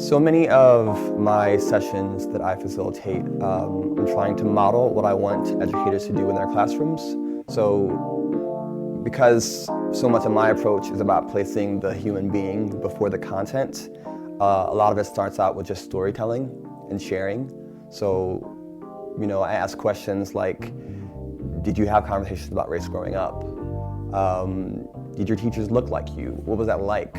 So many of my sessions that I facilitate, I'm trying to model what I want educators to do in their classrooms. So because so much of my approach is about placing the human being before the content, a lot of it starts out with just storytelling and sharing. So, I ask questions like, did you have conversations about race growing up? Did your teachers look like you? What was that like?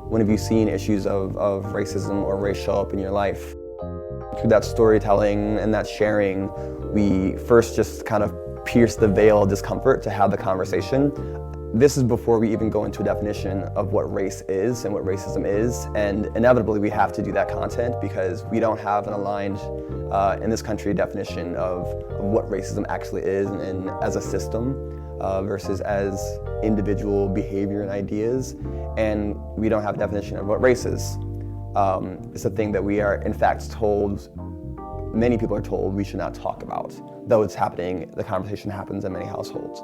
When have you seen issues of racism or race show up in your life? Through that storytelling and that sharing, we first just kind of pierce the veil of discomfort to have the conversation. This is before we even go into a definition of what race is and what racism is, and inevitably we have to do that content because we don't have an aligned, in this country, definition of what racism actually is and as a system versus as individual behavior and ideas, and we don't have a definition of what race is. It's a thing that we are in fact told, many people are told we should not talk about, though it's happening, the conversation happens in many households.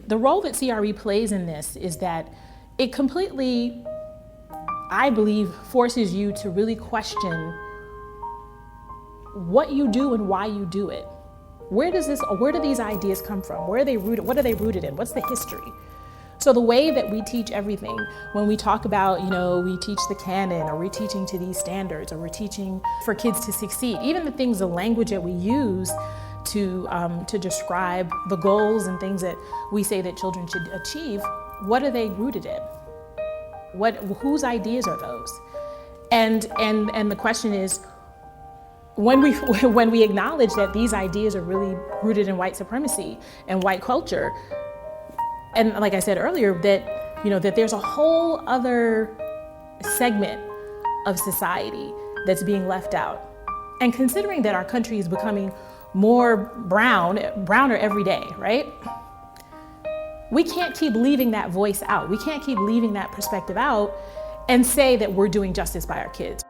The role that CRE plays in this is that it completely, I believe, forces you to really question what you do and why you do it. Where do these ideas come from? Where are they rooted? What are they rooted in? What's the history? So the way that we teach everything, when we talk about, we teach the canon, or we're teaching to these standards, or we're teaching for kids to succeed, even the language that we use to describe the goals and things that we say that children should achieve, what are they rooted in? Whose ideas are those? And the question is, when we acknowledge that these ideas are really rooted in white supremacy and white culture, and like I said earlier, that there's a whole other segment of society that's being left out. And considering that our country is becoming more browner every day, right? We can't keep leaving that voice out. We can't keep leaving that perspective out and say that we're doing justice by our kids.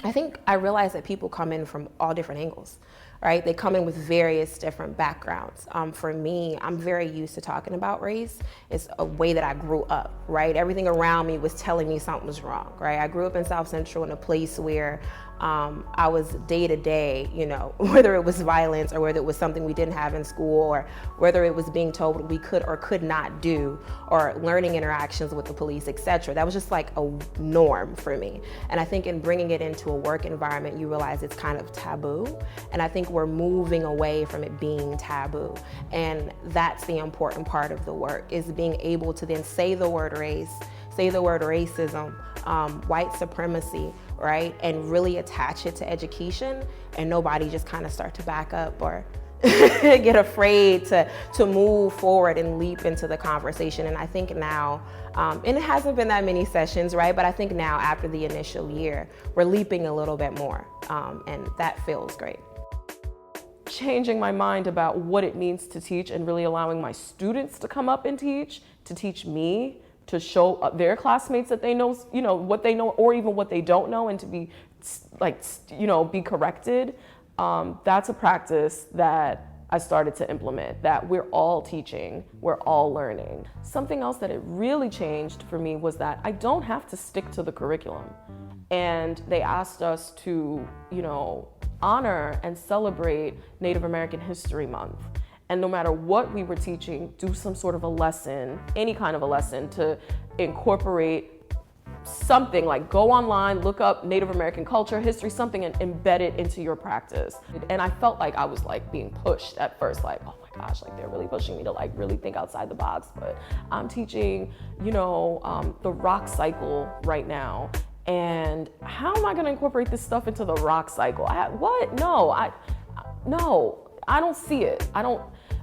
I think I realize that people come in from all different angles, right? They come in with various different backgrounds. For me, I'm very used to talking about race. It's a way that I grew up, right? Everything around me was telling me something was wrong, right? I grew up in South Central in a place where I was day to day, whether it was violence or whether it was something we didn't have in school or whether it was being told what we could or could not do or learning interactions with the police, etc. That was just like a norm for me. And I think in bringing it into a work environment, you realize it's kind of taboo. And I think we're moving away from it being taboo. And that's the important part of the work, is being able to then say the word race, say the word racism, white supremacy, right? And really attach it to education, and nobody just kind of start to back up or get afraid to move forward and leap into the conversation. And I think now, and it hasn't been that many sessions, right? But I think now after the initial year, we're leaping a little bit more, and that feels great. Changing my mind about what it means to teach and really allowing my students to come up and to teach me, to show their classmates that they know, what they know or even what they don't know, and to be be corrected. That's a practice that I started to implement, that we're all teaching, we're all learning. Something else that it really changed for me was that I don't have to stick to the curriculum. And they asked us to, honor and celebrate Native American History Month. And no matter what we were teaching, do some sort of a lesson, any kind of a lesson, to incorporate something, like go online, look up Native American culture, history, something, and embed it into your practice. And I felt like I was being pushed at first, oh my gosh, they're really pushing me to really think outside the box. But I'm teaching, the rock cycle right now. And how am I gonna incorporate this stuff into the rock cycle? No, I don't see it.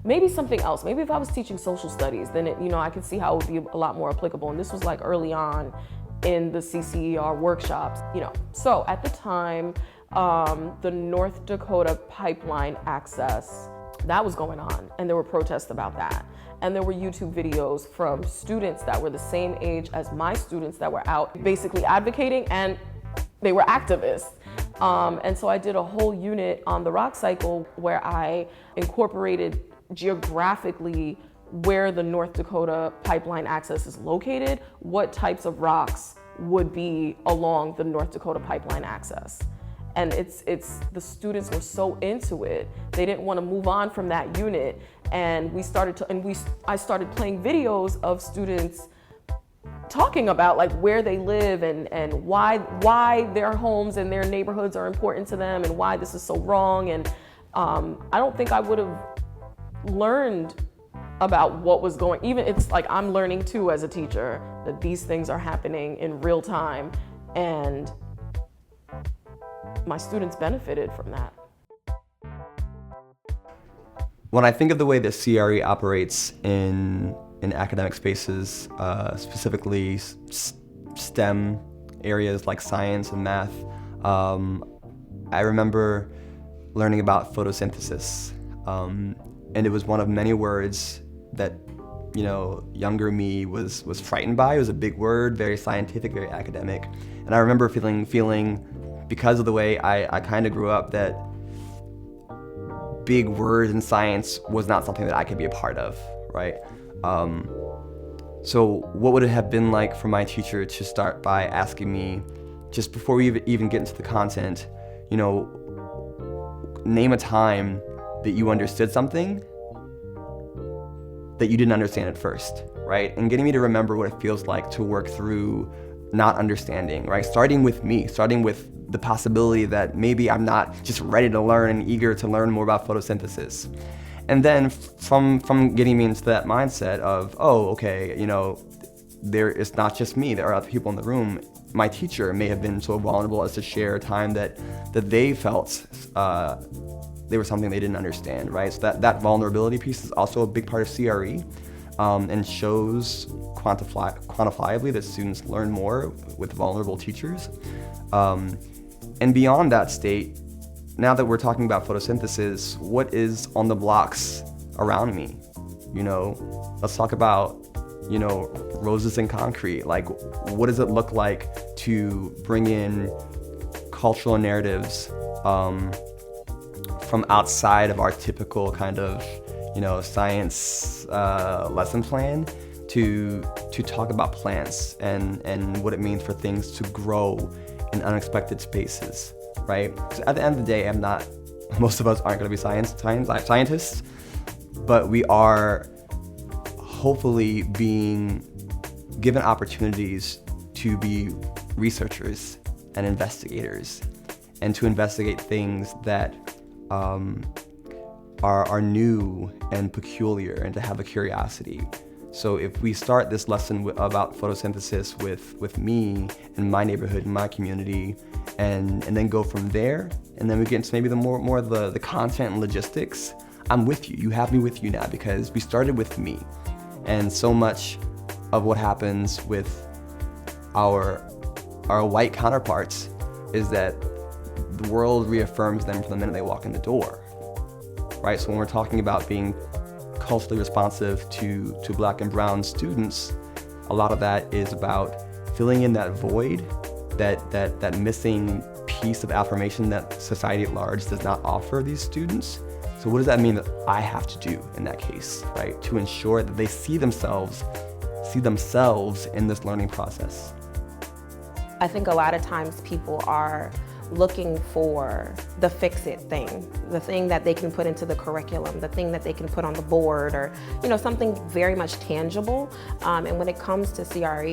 Maybe something else. Maybe if I was teaching social studies, then I could see how it would be a lot more applicable. And this was early on in the CCER workshops, So at the time, the North Dakota pipeline access, that was going on, and there were protests about that. And there were YouTube videos from students that were the same age as my students that were out basically advocating, and they were activists. And so I did a whole unit on the rock cycle where I incorporated geographically where the North Dakota pipeline access is located, what types of rocks would be along the North Dakota pipeline access. And the students were so into it, they didn't want to move on from that unit. And I started playing videos of students talking about like where they live and why their homes and their neighborhoods are important to them and why this is so wrong. And I don't think I would have learned about what was going, even it's like I'm learning too as a teacher that these things are happening in real time, and my students benefited from that. When I think of the way that CRE operates in academic spaces, specifically STEM areas like science and math, I remember learning about photosynthesis, and it was one of many words that younger me was frightened by. It was a big word, very scientific, very academic, and I remember feeling because of the way I kind of grew up that big words in science was not something that I could be a part of, right? So what would it have been like for my teacher to start by asking me, just before we even get into the content, name a time that you understood something that you didn't understand at first, right? And getting me to remember what it feels like to work through not understanding, right? Starting with me, starting with the possibility that maybe I'm not just ready to learn and eager to learn more about photosynthesis. And then from getting me into that mindset of, oh, okay, it's not just me, there are other people in the room. My teacher may have been so vulnerable as to share a time that they felt they were something they didn't understand, right? So that vulnerability piece is also a big part of CRE, and shows quantifiably that students learn more with vulnerable teachers. And beyond that state, now that we're talking about photosynthesis, what is on the blocks around me? Let's talk about, roses and concrete. Like, what does it look like to bring in cultural narratives from outside of our typical kind of, science lesson plan to talk about plants and what it means for things to grow in unexpected spaces, right? Because at the end of the day, most of us aren't going to be scientists, but we are hopefully being given opportunities to be researchers and investigators, and to investigate things that are new and peculiar, and to have a curiosity. So if we start this lesson about photosynthesis with me and my neighborhood and my community, and then go from there, and then we get into maybe the more of the content and logistics, I'm with you. You have me with you now, because we started with me. And so much of what happens with our white counterparts is that the world reaffirms them from the minute they walk in the door, right? So when we're talking about being culturally responsive to Black and brown students, a lot of that is about filling in that void, that missing piece of affirmation that society at large does not offer these students. So what does that mean that I have to do in that case, right? To ensure that they see themselves in this learning process. I think a lot of times people are looking for the fix-it thing, the thing that they can put into the curriculum, the thing that they can put on the board, or something very much tangible. And when it comes to CRE,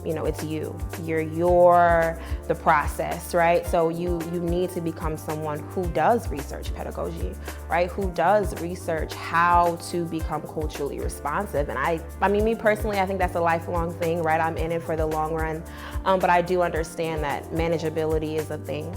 it's you. You're the process, right? So you need to become someone who does research pedagogy, right? Who does research how to become culturally responsive. And I mean, me personally, I think that's a lifelong thing, right? I'm in it for the long run, but I do understand that manageability is a thing.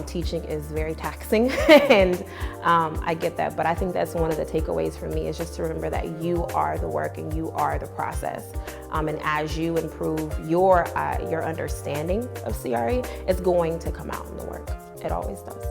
Teaching is very taxing, and I get that, but I think that's one of the takeaways for me, is just to remember that you are the work and you are the process. And as you improve your understanding of CRE, it's going to come out in the work. It always does.